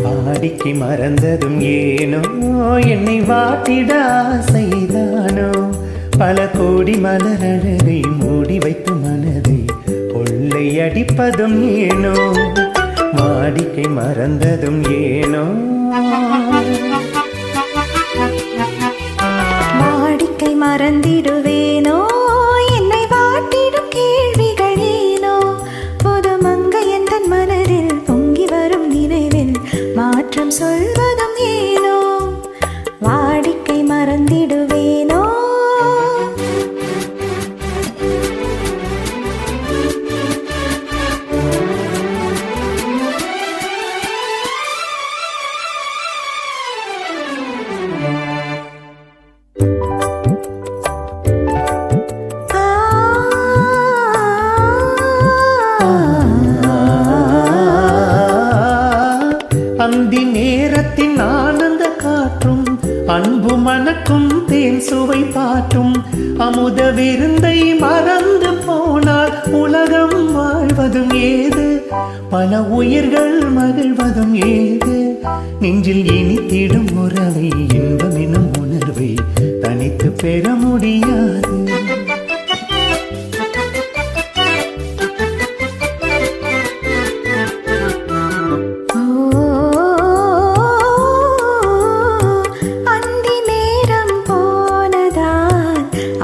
வாடிக்கை மறந்ததும் ஏனோ என்னை வாட்டிட ஆசைதானோ பல கோடி மலரழகை மூடி வைத்து மனதை கொள்ளை அடிப்பதும் ஏனோ வாடிக்கை மறந்ததும் ஏனோ வாடிக்கை மறந்திடுவேனோ என்னை வாட்டிடும் கேள்விகள் ஏனோ புது மங்கை என் மனதில் பொங்கி வரும் நினைவில் மாற்றம் சொல்வதும் ஏனோ வாடிக்கை மறந்திடுவேனோ அந்தி நேரத்தின் ஆனந்த காற்றும் அன்பு மணக்கும் தேன் சுவை பாட்டும் அமுத விருந்தை மறந்து போனால் உலகம் வாழ்வதும் ஏது பல உயிர்கள் மகிழ்வதும் ஏது நெஞ்சில் இனித்திடும் உறவை இன்பமெனும் உணர்வை தனித்து பெற முடியாது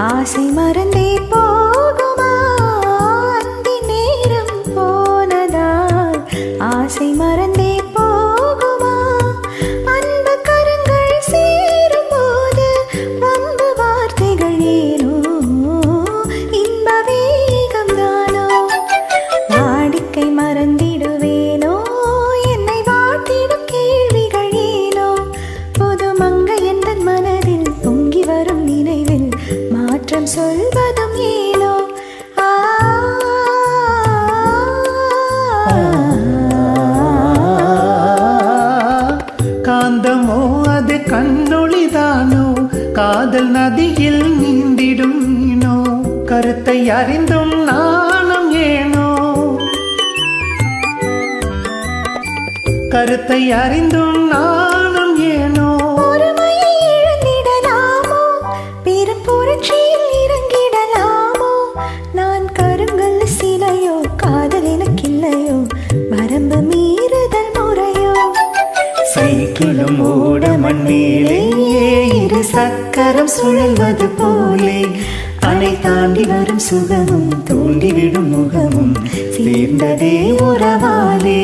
ஆசை மறந்தே போகுமா அந்தி நேரம் போனதால் ஆசை மறந்தே போகுமா அன்பு கரங்கள் சேரும் போது வம்பு வார்த்தைகள் ஏனோ இன்ப வேகம் தானோ வாடிக்கை மறந்திடுவேனோ என்னை வாட்டிடும் கேள்விகள் ஏனோ புது மங்கை என் மனதில் பொங்கி வரும் நினைவில் மாற்றம் சொல்வதும் ஏனோ காந்தமோ அது கண்ணொளிதானோ காதல் நதியில் நீந்திடும் மீனோ கருத்தை அறிந்தும் நாணம் ஏனோ கருத்தை அறிந்தும் நாணம் ஏனோ சைக்கிளும் ஓட மண்மேலே இரு சக்கரம் சுழல்வது போலே அணை தாண்டி வரும் சுகமும் தூண்டிவிடும் முகமும் சேர்ந்ததே உறவாலே